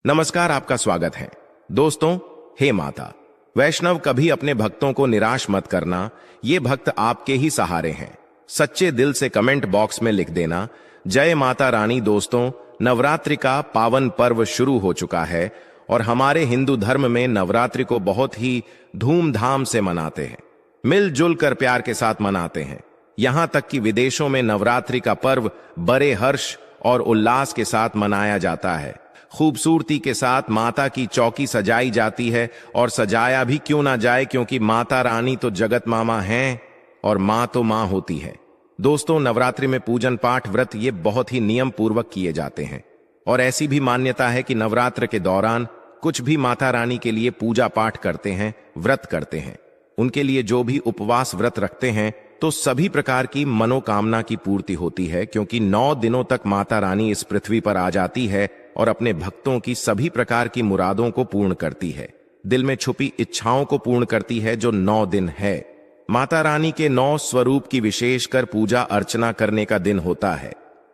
नमस्कार, आपका स्वागत है। दोस्तों, हे माता वैष्णव, कभी अपने भक्तों को निराश मत करना। ये भक्त आपके ही सहारे हैं। सच्चे दिल से कमेंट बॉक्स में लिख देना, जय माता रानी। दोस्तों, नवरात्रि का पावन पर्व शुरू हो चुका है और हमारे हिंदू धर्म में नवरात्रि को बहुत ही धूमधाम से मनाते हैं। मिलजुल कर प्यार के साथ मनाते हैं। यहां तक कि विदेशों में नवरात्रि का पर्व बड़े हर्ष और उल्लास के साथ मनाया जाता है। खूबसूरती के साथ माता की चौकी सजाई जाती है, और सजाया भी क्यों ना जाए, क्योंकि माता रानी तो जगत मामा हैं और मां तो मां होती है। दोस्तों, नवरात्रि में पूजन पाठ व्रत ये बहुत ही नियम पूर्वक किए जाते हैं, और ऐसी भी मान्यता है कि नवरात्र के दौरान कुछ भी माता रानी के लिए पूजा पाठ करते हैं, व्रत करते हैं, उनके लिए जो भी उपवास व्रत रखते हैं, तो सभी प्रकार की मनोकामना की पूर्ति होती है, क्योंकि 9 दिनों तक माता रानी इस पृथ्वी पर आ जाती है और अपने भक्तों की सभी प्रकार की मुरादों को पूर्ण करती है, दिल में छुपी इच्छाओं को पूर्ण करती है, जो 9 दिन है। माता रानी के 9 स्वरूप की विशेषकर पूजा अर्चना करने का दिन होता है।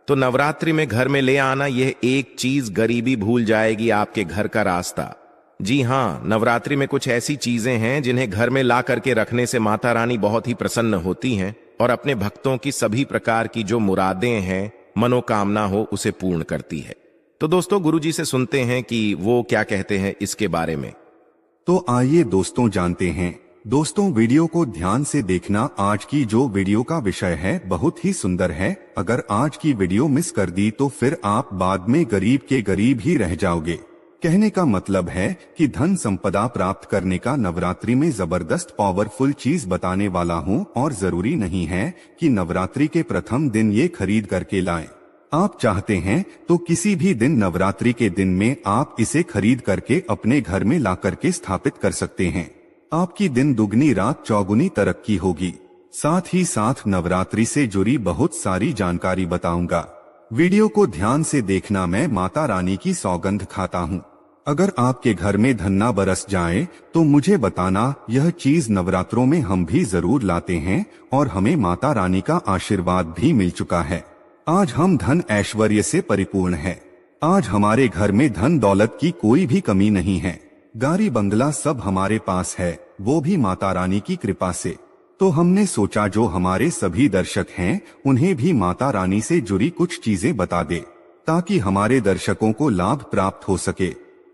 तो नवरात्रि में घर में ले आना यह एक चीज, गरीबी भूल जाएगी आपके घर का रास्ता। जी हाँ, नवरात्रि में कुछ ऐसी चीजें हैं जिन्हें घर में ला करके रखने से माता रानी बहुत ही प्रसन्न होती हैं और अपने भक्तों की सभी प्रकार की जो मुरादें हैं, मनोकामना हो, उसे पूर्ण करती है। तो दोस्तों, गुरुजी से सुनते हैं कि वो क्या कहते हैं इसके बारे में। तो आइए दोस्तों जानते हैं। दोस्तों, वीडियो को ध्यान से देखना। आज की जो वीडियो का विषय है बहुत ही सुंदर है। अगर आज की वीडियो मिस कर दी तो फिर आप बाद में गरीब के गरीब ही रह जाओगे। कहने का मतलब है कि धन संपदा प्राप्त करने का नवरात्रि में जबरदस्त पावरफुल चीज बताने वाला हूँ, और जरूरी नहीं है कि नवरात्रि के प्रथम दिन ये खरीद करके लाएं। आप चाहते हैं तो किसी भी दिन नवरात्रि के दिन में आप इसे खरीद करके अपने घर में ला करके स्थापित कर सकते हैं। आपकी दिन दुगनी रात चौगुनी तरक्की होगी। साथ ही साथ नवरात्रि से जुड़ी बहुत सारी जानकारी बताऊंगा। वीडियो को ध्यान से देखना। मैं माता रानी की सौगंध खाता हूँ, अगर आपके घर में धन ना बरस जाए तो मुझे बताना। यह चीज नवरात्रों में हम भी जरूर लाते हैं और हमें माता रानी का आशीर्वाद भी मिल चुका है। आज हम धन ऐश्वर्य से परिपूर्ण है। आज हमारे घर में धन दौलत की कोई भी कमी नहीं है। गाड़ी बंगला सब हमारे पास है, वो भी माता रानी की कृपा से। तो हमने सोचा जो हमारे सभी दर्शक हैं उन्हें भी माता रानी से जुड़ी कुछ चीजें बता दे, ताकि हमारे दर्शकों को लाभ प्राप्त हो सके,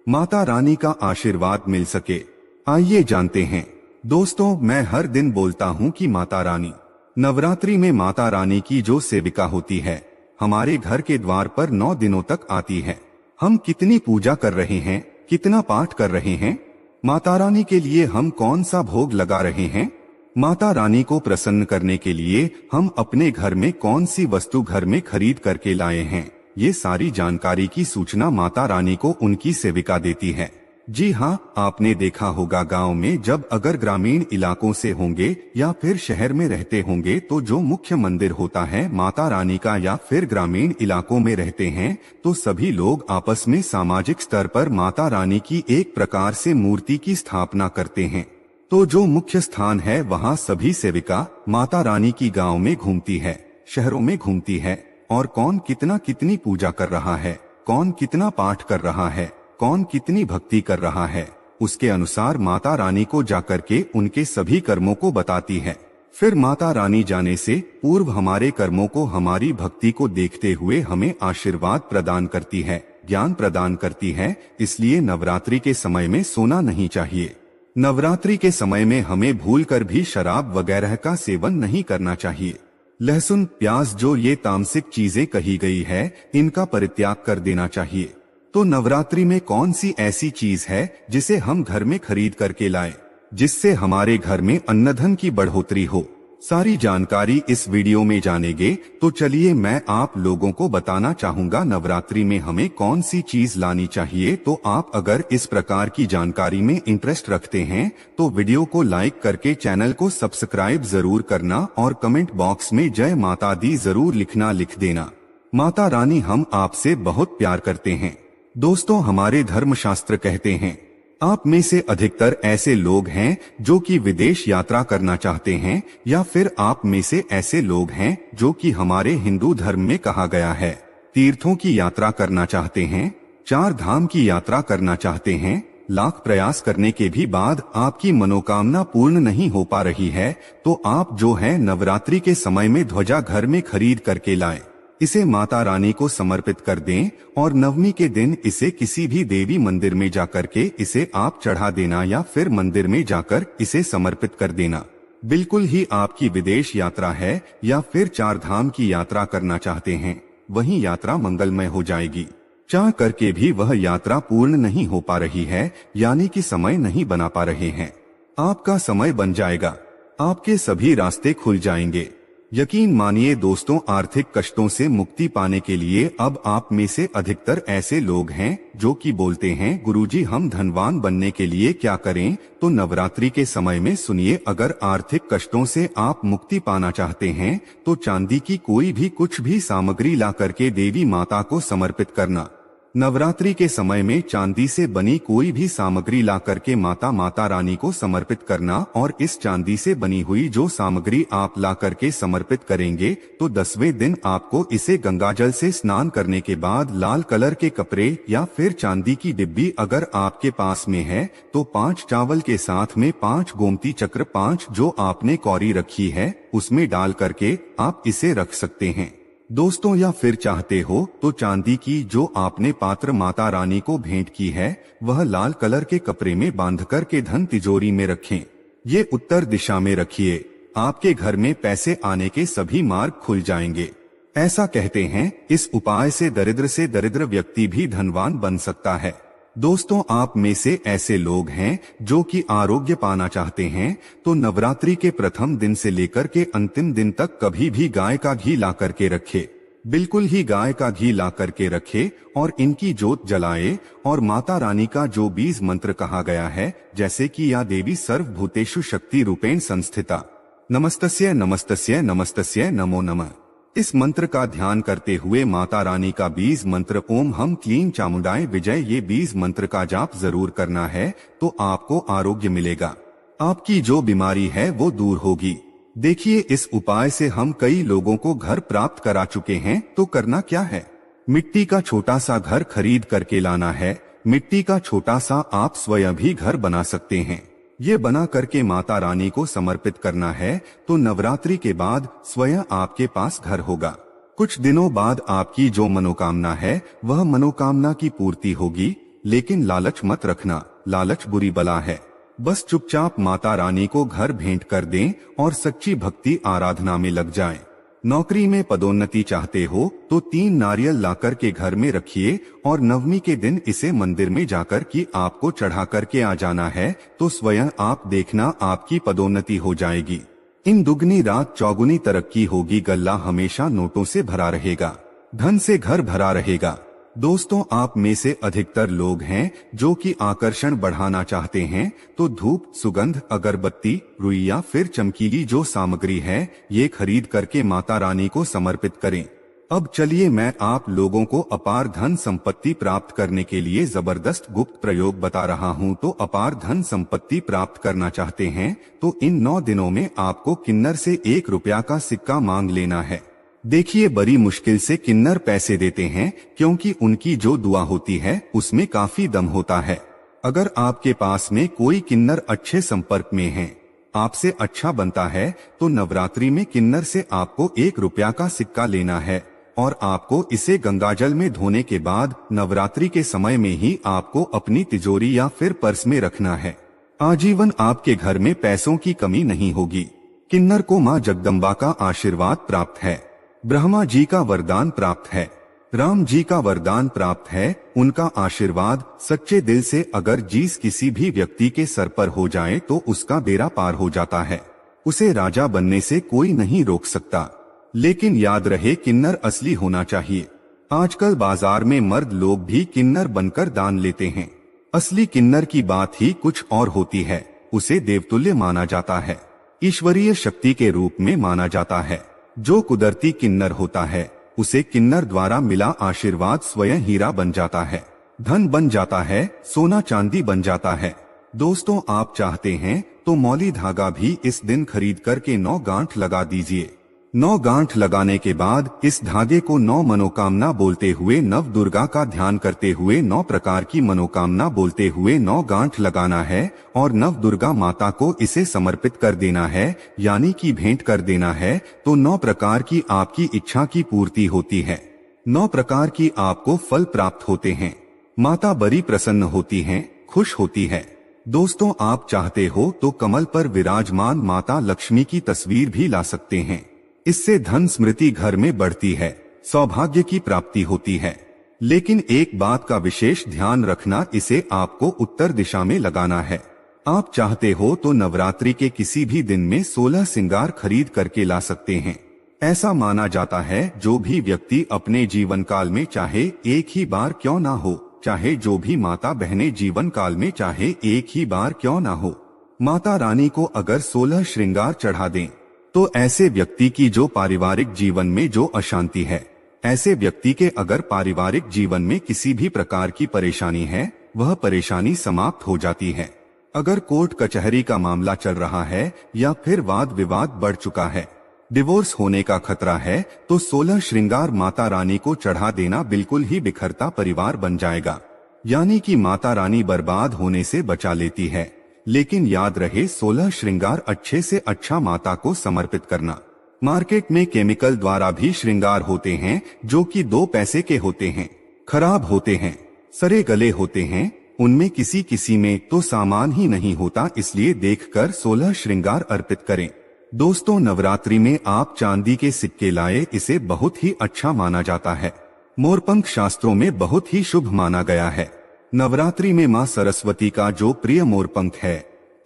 माता रानी का आशीर्वाद मिल सके। आइए जानते हैं। दोस्तों, मैं हर दिन बोलता हूँ कि माता रानी नवरात्रि में माता रानी की जो सेविका होती है हमारे घर के द्वार पर 9 दिनों तक आती है। हम कितनी पूजा कर रहे हैं, कितना पाठ कर रहे हैं, माता रानी के लिए हम कौन सा भोग लगा रहे हैं, माता रानी को प्रसन्न करने के लिए हम अपने घर में कौन सी वस्तु घर में खरीद करके लाए हैं, ये सारी जानकारी की सूचना माता रानी को उनकी सेविका देती है। जी हाँ, आपने देखा होगा गांव में जब अगर ग्रामीण इलाकों से होंगे या फिर शहर में रहते होंगे तो जो मुख्य मंदिर होता है माता रानी का, या फिर ग्रामीण इलाकों में रहते हैं तो सभी लोग आपस में सामाजिक स्तर पर माता रानी की एक प्रकार से मूर्ति की स्थापना करते हैं। तो जो मुख्य स्थान है वहाँ सभी सेविका माता रानी की गाँव में घूमती है, शहरों में घूमती है, और कौन कितना कितनी पूजा कर रहा है, कौन कितना पाठ कर रहा है, कौन कितनी भक्ति कर रहा है, उसके अनुसार माता रानी को जाकर के उनके सभी कर्मों को बताती है। फिर माता रानी जाने से पूर्व हमारे कर्मों को, हमारी भक्ति को देखते हुए हमें आशीर्वाद प्रदान करती है, ज्ञान प्रदान करती है। इसलिए नवरात्रि के समय में सोना नहीं चाहिए। नवरात्रि के समय में हमें भूलकर भी शराब वगैरह का सेवन नहीं करना चाहिए। लहसुन, प्याज, जो ये तामसिक चीजें कही गई है, इनका परित्याग कर देना चाहिए। तो नवरात्रि में कौन सी ऐसी चीज है जिसे हम घर में खरीद करके लाएं, जिससे हमारे घर में अन्नधन की बढ़ोतरी हो? सारी जानकारी इस वीडियो में जानेंगे। तो चलिए मैं आप लोगों को बताना चाहूंगा नवरात्रि में हमें कौन सी चीज लानी चाहिए। तो आप अगर इस प्रकार की जानकारी में इंटरेस्ट रखते हैं तो वीडियो को लाइक करके चैनल को सब्सक्राइब जरूर करना, और कमेंट बॉक्स में जय माता दी जरूर लिख देना। माता रानी हम आपसे बहुत प्यार करते हैं। दोस्तों, हमारे धर्मशास्त्र कहते हैं आप में से अधिकतर ऐसे लोग हैं जो कि विदेश यात्रा करना चाहते हैं, या फिर आप में से ऐसे लोग हैं जो कि हमारे हिंदू धर्म में कहा गया है तीर्थों की यात्रा करना चाहते हैं। चार धाम की यात्रा करना चाहते हैं, लाख प्रयास करने के भी बाद आपकी मनोकामना पूर्ण नहीं हो पा रही है, तो आप जो है नवरात्रि के समय में ध्वजा घर में खरीद करके लाएं। इसे माता रानी को समर्पित कर दें और नवमी के दिन इसे किसी भी देवी मंदिर में जाकर के इसे आप चढ़ा देना या फिर मंदिर में जाकर इसे समर्पित कर देना। बिल्कुल ही आपकी विदेश यात्रा है या फिर चार धाम की यात्रा करना चाहते हैं, वही यात्रा मंगलमय हो जाएगी। चाह करके भी वह यात्रा पूर्ण नहीं हो पा रही है, यानी कि समय नहीं बना पा रहे हैं, आपका समय बन जाएगा, आपके सभी रास्ते खुल जाएंगे। यकीन मानिए दोस्तों, आर्थिक कष्टों से मुक्ति पाने के लिए अब आप में से अधिकतर ऐसे लोग हैं जो कि बोलते हैं गुरुजी हम धनवान बनने के लिए क्या करें। तो नवरात्रि के समय में सुनिए, अगर आर्थिक कष्टों से आप मुक्ति पाना चाहते हैं तो चांदी की कोई भी कुछ भी सामग्री ला करके देवी माता को समर्पित करना। नवरात्रि के समय में चांदी से बनी कोई भी सामग्री ला करके माता रानी को समर्पित करना, और इस चांदी से बनी हुई जो सामग्री आप ला करके समर्पित करेंगे तो 10वें दिन आपको इसे गंगाजल से स्नान करने के बाद लाल कलर के कपड़े या फिर चांदी की डिब्बी अगर आपके पास में है तो 5 चावल के साथ में 5 गोमती चक्र 5 जो आपने कौड़ी रखी है उसमें डाल करके आप इसे रख सकते हैं दोस्तों। या फिर चाहते हो तो चांदी की जो आपने पात्र माता रानी को भेंट की है वह लाल कलर के कपड़े में बांध कर के धन तिजोरी में रखें। ये उत्तर दिशा में रखिए, आपके घर में पैसे आने के सभी मार्ग खुल जाएंगे। ऐसा कहते हैं इस उपाय से दरिद्र व्यक्ति भी धनवान बन सकता है। दोस्तों, आप में से ऐसे लोग हैं जो कि आरोग्य पाना चाहते हैं तो नवरात्रि के प्रथम दिन से लेकर के अंतिम दिन तक कभी भी गाय का घी ला करके रखे, बिल्कुल ही गाय का घी ला करके रखे और इनकी जोत जलाए और माता रानी का जो बीज मंत्र कहा गया है, जैसे कि या देवी सर्वभूतेषु शक्ति रूपेण संस्थिता नमस्तस्य नमस्तस्य नमस्तस्य नमो नमः, इस मंत्र का ध्यान करते हुए माता रानी का बीज मंत्र ओम हम क्लीं चामुंडाय विजय, ये बीज मंत्र का जाप जरूर करना है तो आपको आरोग्य मिलेगा, आपकी जो बीमारी है वो दूर होगी। देखिए, इस उपाय से हम कई लोगों को घर प्राप्त करा चुके हैं। तो करना क्या है, मिट्टी का छोटा सा घर खरीद करके लाना है। मिट्टी का छोटा सा आप स्वयं भी घर बना सकते हैं, ये बना करके माता रानी को समर्पित करना है तो नवरात्रि के बाद स्वयं आपके पास घर होगा। कुछ दिनों बाद आपकी जो मनोकामना है वह मनोकामना की पूर्ति होगी। लेकिन लालच मत रखना, लालच बुरी बला है। बस चुपचाप माता रानी को घर भेंट कर दें और सच्ची भक्ति आराधना में लग जाएं। नौकरी में पदोन्नति चाहते हो तो 3 नारियल लाकर के घर में रखिए और नवमी के दिन इसे मंदिर में जाकर कि आपको चढ़ा करके आ जाना है तो स्वयं आप देखना आपकी पदोन्नति हो जाएगी। इन दुगनी रात चौगुनी तरक्की होगी। गल्ला हमेशा नोटों से भरा रहेगा, धन से घर भरा रहेगा। दोस्तों, आप में से अधिकतर लोग हैं जो कि आकर्षण बढ़ाना चाहते हैं तो धूप, सुगंध, अगरबत्ती, रुई या फिर चमकीली जो सामग्री है ये खरीद करके माता रानी को समर्पित करें। अब चलिए मैं आप लोगों को अपार धन संपत्ति प्राप्त करने के लिए जबरदस्त गुप्त प्रयोग बता रहा हूं। तो अपार धन संपत्ति प्राप्त करना चाहते हैं तो इन 9 दिनों में आपको किन्नर से 1 रुपया का सिक्का मांग लेना है। देखिए, बड़ी मुश्किल से किन्नर पैसे देते हैं क्योंकि उनकी जो दुआ होती है उसमें काफी दम होता है। अगर आपके पास में कोई किन्नर अच्छे संपर्क में है, आपसे अच्छा बनता है तो नवरात्रि में किन्नर से आपको 1 रुपया का सिक्का लेना है और आपको इसे गंगाजल में धोने के बाद नवरात्रि के समय में ही आपको अपनी तिजोरी या फिर पर्स में रखना है। आजीवन आपके घर में पैसों की कमी नहीं होगी। किन्नर को मां जगदम्बा का आशीर्वाद प्राप्त है, ब्रह्मा जी का वरदान प्राप्त है, राम जी का वरदान प्राप्त है। उनका आशीर्वाद सच्चे दिल से अगर जीस किसी भी व्यक्ति के सर पर हो जाए तो उसका बेड़ा पार हो जाता है, उसे राजा बनने से कोई नहीं रोक सकता। लेकिन याद रहे, किन्नर असली होना चाहिए। आजकल बाजार में मर्द लोग भी किन्नर बनकर दान लेते हैं। असली किन्नर की बात ही कुछ और होती है, उसे देवतुल्य माना जाता है, ईश्वरीय शक्ति के रूप में माना जाता है। जो कुदरती किन्नर होता है उसे किन्नर द्वारा मिला आशीर्वाद स्वयं हीरा बन जाता है, धन बन जाता है, सोना चांदी बन जाता है। दोस्तों, आप चाहते हैं तो मौली धागा भी इस दिन खरीद करके 9 गांठ लगा दीजिए। 9 गांठ लगाने के बाद इस धागे को 9 मनोकामना बोलते हुए नव दुर्गा का ध्यान करते हुए 9 प्रकार की मनोकामना बोलते हुए 9 गांठ लगाना है और नव दुर्गा माता को इसे समर्पित कर देना है, यानी कि भेंट कर देना है। तो 9 प्रकार की आपकी इच्छा की पूर्ति होती है, 9 प्रकार की आपको फल प्राप्त होते हैं। माता बड़ी प्रसन्न होती हैं, खुश होती है। दोस्तों, आप चाहते हो तो कमल पर विराजमान माता लक्ष्मी की तस्वीर भी ला सकते हैं। इससे धन स्मृति घर में बढ़ती है, सौभाग्य की प्राप्ति होती है। लेकिन एक बात का विशेष ध्यान रखना, इसे आपको उत्तर दिशा में लगाना है। आप चाहते हो तो नवरात्रि के किसी भी दिन में 16 श्रृंगार खरीद करके ला सकते हैं। ऐसा माना जाता है जो भी व्यक्ति अपने जीवन काल में चाहे एक ही बार क्यों ना हो, चाहे जो भी माता बहनें जीवन काल में चाहे एक ही बार क्यों ना हो, माता रानी को अगर 16 श्रृंगार चढ़ा दें तो ऐसे व्यक्ति की जो पारिवारिक जीवन में जो अशांति है, ऐसे व्यक्ति के अगर पारिवारिक जीवन में किसी भी प्रकार की परेशानी है, वह परेशानी समाप्त हो जाती है। अगर कोर्ट कचहरी का मामला चल रहा है या फिर वाद विवाद बढ़ चुका है, डिवोर्स होने का खतरा है, तो 16 श्रृंगार माता रानी को चढ़ा देना बिल्कुल ही बिखरता परिवार बन जाएगा, यानी कि माता रानी बर्बाद होने से बचा लेती है। लेकिन याद रहे, 16 श्रृंगार अच्छे से अच्छा माता को समर्पित करना। मार्केट में केमिकल द्वारा भी श्रृंगार होते हैं जो कि 2 पैसे के होते हैं, खराब होते हैं, सड़े गले होते हैं, उनमें किसी किसी में तो सामान ही नहीं होता। इसलिए देखकर 16 श्रृंगार अर्पित करें। दोस्तों, नवरात्रि में आप चांदी के सिक्के लाए, इसे बहुत ही अच्छा माना जाता है। मोरपंख शास्त्रों में बहुत ही शुभ माना गया है। नवरात्रि में मां सरस्वती का जो प्रिय मोरपंख है,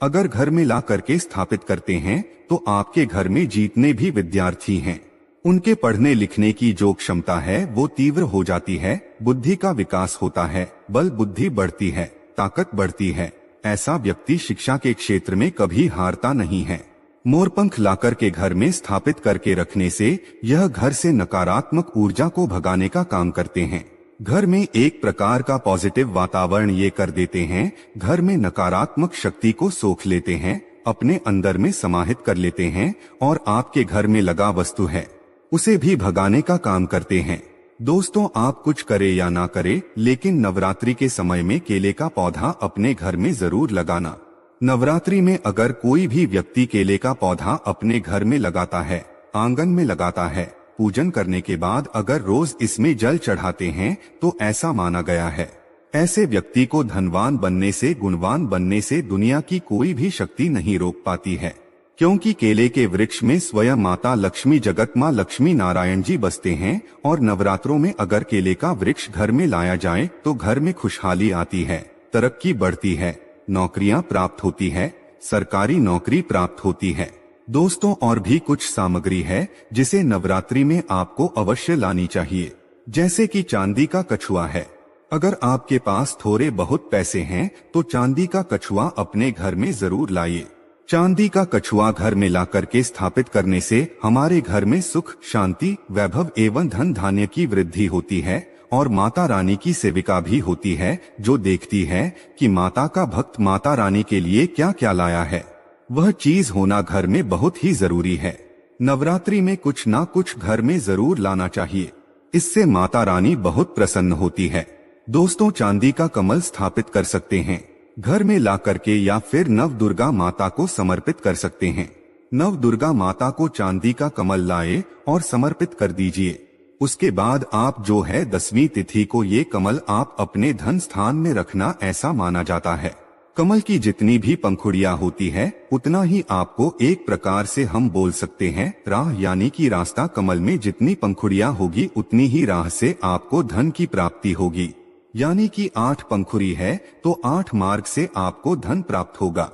अगर घर में ला करके स्थापित करते हैं तो आपके घर में जितने भी विद्यार्थी हैं, उनके पढ़ने लिखने की जो क्षमता है वो तीव्र हो जाती है, बुद्धि का विकास होता है, बल बुद्धि बढ़ती है, ताकत बढ़ती है। ऐसा व्यक्ति शिक्षा के क्षेत्र में कभी हारता नहीं है। मोरपंख लाकर के घर में स्थापित करके रखने से यह घर से नकारात्मक ऊर्जा को भगाने का काम करते हैं। घर में एक प्रकार का पॉजिटिव वातावरण ये कर देते हैं, घर में नकारात्मक शक्ति को सोख लेते हैं, अपने अंदर में समाहित कर लेते हैं और आपके घर में लगा वस्तु है उसे भी भगाने का काम करते हैं। दोस्तों, आप कुछ करे या ना करे, लेकिन नवरात्रि के समय में केले का पौधा अपने घर में जरूर लगाना। नवरात्रि में अगर कोई भी व्यक्ति केले का पौधा अपने घर में लगाता है, आंगन में लगाता है, पूजन करने के बाद अगर रोज इसमें जल चढ़ाते हैं तो ऐसा माना गया है, ऐसे व्यक्ति को धनवान बनने से, गुणवान बनने से दुनिया की कोई भी शक्ति नहीं रोक पाती है। क्योंकि केले के वृक्ष में स्वयं माता लक्ष्मी, जगत मां लक्ष्मी नारायण जी बसते हैं और नवरात्रों में अगर केले का वृक्ष घर में लाया जाए तो घर में खुशहाली आती है, तरक्की बढ़ती है, नौकरियां प्राप्त होती है, सरकारी नौकरी प्राप्त होती है। दोस्तों, और भी कुछ सामग्री है जिसे नवरात्रि में आपको अवश्य लानी चाहिए, जैसे कि चांदी का कछुआ है। अगर आपके पास थोड़े बहुत पैसे हैं तो चांदी का कछुआ अपने घर में जरूर लाइए। चांदी का कछुआ घर में ला करके स्थापित करने से हमारे घर में सुख, शांति, वैभव एवं धन धान्य की वृद्धि होती है और माता रानी की सेविका भी होती है, जो देखती है कि माता का भक्त माता रानी के लिए क्या क्या लाया है। वह चीज होना घर में बहुत ही जरूरी है। नवरात्रि में कुछ ना कुछ घर में जरूर लाना चाहिए, इससे माता रानी बहुत प्रसन्न होती है। दोस्तों, चांदी का कमल स्थापित कर सकते हैं घर में ला करके, या फिर नव दुर्गा माता को समर्पित कर सकते हैं। नव दुर्गा माता को चांदी का कमल लाए और समर्पित कर दीजिए। उसके बाद आप जो है 10वीं तिथि को ये कमल आप अपने धन स्थान में रखना, ऐसा माना जाता है। कमल की जितनी भी पंखुड़ियां होती है उतना ही आपको, एक प्रकार से हम बोल सकते हैं, राह, यानी कि रास्ता। कमल में जितनी पंखुड़ियां होगी उतनी ही राह से आपको धन की प्राप्ति होगी, यानी कि 8 पंखुड़ी है तो 8 मार्ग से आपको धन प्राप्त होगा।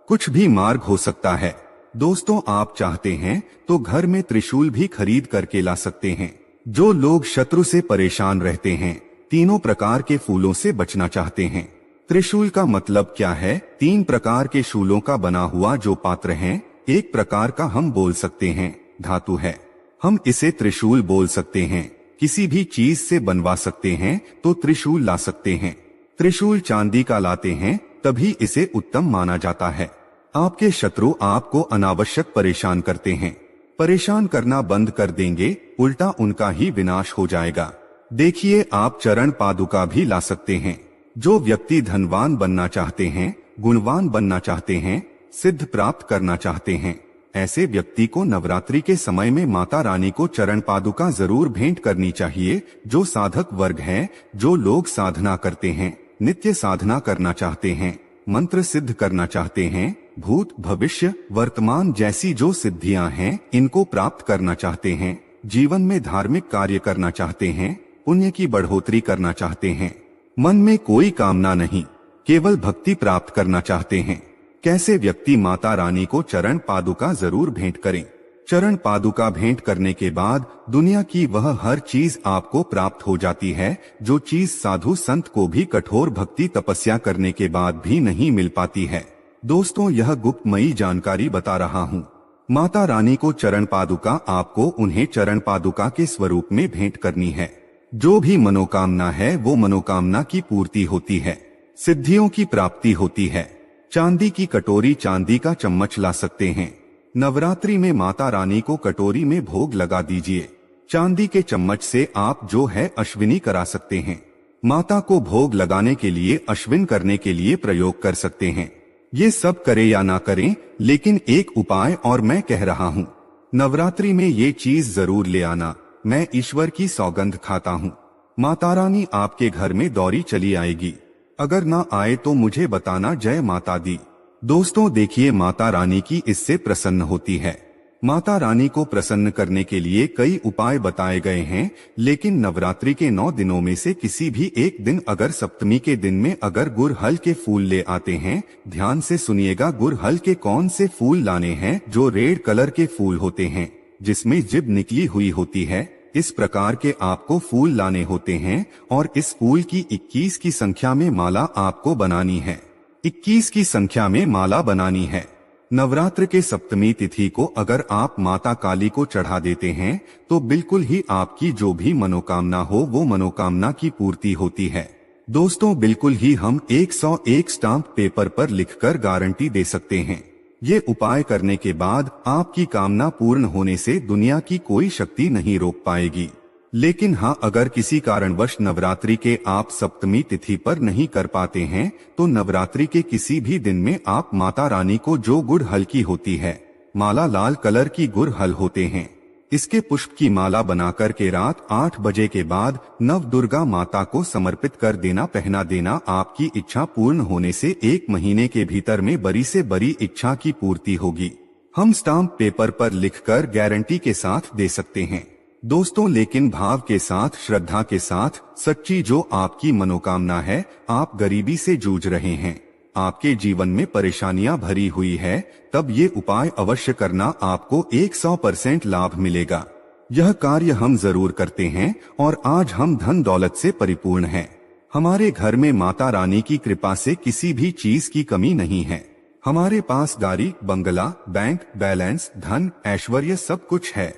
कुछ भी मार्ग हो सकता है। दोस्तों, आप चाहते हैं तो घर में त्रिशूल भी खरीद करके ला सकते हैं। जो लोग शत्रु से परेशान रहते हैं, तीनों प्रकार के फूलों से बचना चाहते हैं। त्रिशूल का मतलब क्या है? 3 प्रकार के शूलों का बना हुआ जो पात्र है, एक प्रकार का हम बोल सकते हैं धातु है, हम इसे त्रिशूल बोल सकते हैं। किसी भी चीज से बनवा सकते हैं तो त्रिशूल ला सकते हैं। त्रिशूल चांदी का लाते हैं तभी इसे उत्तम माना जाता है। आपके शत्रु आपको अनावश्यक परेशान करते हैं, परेशान करना बंद कर देंगे, उल्टा उनका ही विनाश हो जाएगा। देखिए, आप चरण पादुका भी ला सकते हैं। जो व्यक्ति धनवान बनना चाहते हैं, गुणवान बनना चाहते हैं, सिद्ध प्राप्त करना चाहते हैं, ऐसे व्यक्ति को नवरात्रि के समय में माता रानी को चरण पादुका जरूर भेंट करनी चाहिए। जो साधक वर्ग हैं, जो लोग साधना करते हैं, नित्य साधना करना चाहते हैं, मंत्र सिद्ध करना चाहते हैं, भूत भविष्य वर्तमान जैसी जो सिद्धियां हैं इनको प्राप्त करना चाहते हैं, जीवन में धार्मिक कार्य करना चाहते हैं, पुण्य की बढ़ोतरी करना चाहते हैं, मन में कोई कामना नहीं, केवल भक्ति प्राप्त करना चाहते हैं, कैसे व्यक्ति माता रानी को चरण पादुका जरूर भेंट करें। चरण पादुका भेंट करने के बाद दुनिया की वह हर चीज आपको प्राप्त हो जाती है, जो चीज साधु संत को भी कठोर भक्ति तपस्या करने के बाद भी नहीं मिल पाती है। दोस्तों, यह गुप्तमयी जानकारी बता रहा हूँ। माता रानी को चरण पादुका आपको उन्हें चरण पादुका के स्वरूप में भेंट करनी है। जो भी मनोकामना है वो मनोकामना की पूर्ति होती है, सिद्धियों की प्राप्ति होती है। चांदी की कटोरी, चांदी का चम्मच ला सकते हैं। नवरात्रि में माता रानी को कटोरी में भोग लगा दीजिए। चांदी के चम्मच से आप जो है अश्विनी करा सकते हैं। माता को भोग लगाने के लिए, अश्विन करने के लिए प्रयोग कर सकते हैं। ये सब करें या ना करें, लेकिन एक उपाय और मैं कह रहा हूँ, नवरात्रि में ये चीज जरूर ले आना। मैं ईश्वर की सौगंध खाता हूँ, माता रानी आपके घर में दौड़ी चली आएगी। अगर ना आए तो मुझे बताना। जय माता दी। दोस्तों, देखिए, माता रानी की इससे प्रसन्न होती है। माता रानी को प्रसन्न करने के लिए कई उपाय बताए गए हैं, लेकिन नवरात्रि के 9 दिनों में से किसी भी एक दिन, अगर सप्तमी के दिन में अगर गुड़हल के फूल ले आते हैं, ध्यान से सुनिएगा, गुड़हल के कौन से फूल लाने हैं? जो रेड कलर के फूल होते हैं, जिसमें जिब निकली हुई होती है, इस प्रकार के आपको फूल लाने होते हैं और इस फूल की 21 की संख्या में माला आपको बनानी है। 21 की संख्या में माला बनानी है। नवरात्र के सप्तमी तिथि को अगर आप माता काली को चढ़ा देते हैं तो बिल्कुल ही आपकी जो भी मनोकामना हो वो मनोकामना की पूर्ति होती है। दोस्तों, बिल्कुल ही हम 101 स्टाम्प पेपर पर लिखकर गारंटी दे सकते हैं। ये उपाय करने के बाद आपकी कामना पूर्ण होने से दुनिया की कोई शक्ति नहीं रोक पाएगी। लेकिन हाँ, अगर किसी कारणवश नवरात्रि के आप सप्तमी तिथि पर नहीं कर पाते हैं तो नवरात्रि के किसी भी दिन में आप माता रानी को, जो गुड़हल की होती है माला, लाल कलर की गुड़हल होते हैं, इसके पुष्प की माला बनाकर के रात 8 बजे के बाद नव दुर्गा माता को समर्पित कर देना, पहना देना। आपकी इच्छा पूर्ण होने से 1 महीने के भीतर में बड़ी से बड़ी इच्छा की पूर्ति होगी। हम स्टाम्प पेपर पर लिखकर गारंटी के साथ दे सकते हैं दोस्तों, लेकिन भाव के साथ, श्रद्धा के साथ, सच्ची जो आपकी मनोकामना है, आप गरीबी से जूझ रहे हैं, आपके जीवन में परेशानियां भरी हुई है, तब ये उपाय अवश्य करना, आपको 100% लाभ मिलेगा। यह कार्य हम जरूर करते हैं और आज हम धन दौलत से परिपूर्ण हैं। हमारे घर में माता रानी की कृपा से किसी भी चीज की कमी नहीं है। हमारे पास गाड़ी, बंगला, बैंक बैलेंस, धन, ऐश्वर्य सब कुछ है।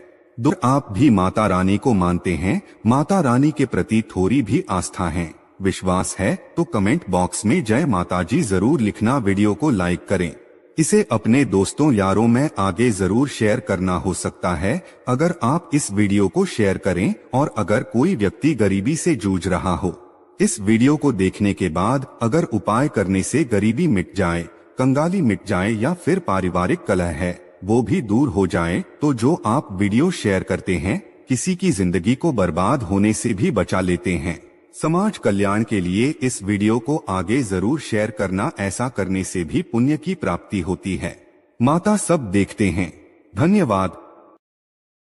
आप भी माता रानी को मानते हैं, माता रानी के प्रति थोड़ी भी आस्था है, विश्वास है, तो कमेंट बॉक्स में जय माता जी जरूर लिखना। वीडियो को लाइक करें, इसे अपने दोस्तों यारों में आगे जरूर शेयर करना हो सकता है। अगर आप इस वीडियो को शेयर करें और अगर कोई व्यक्ति गरीबी से जूझ रहा हो, इस वीडियो को देखने के बाद अगर उपाय करने से गरीबी मिट जाए, कंगाली मिट जाए या फिर पारिवारिक कलह है वो भी दूर हो जाए, तो जो आप वीडियो शेयर करते हैं किसी की जिंदगी को बर्बाद होने से भी बचा लेते हैं। समाज कल्याण के लिए इस वीडियो को आगे जरूर शेयर करना, ऐसा करने से भी पुण्य की प्राप्ति होती है। माता सब देखते हैं। धन्यवाद।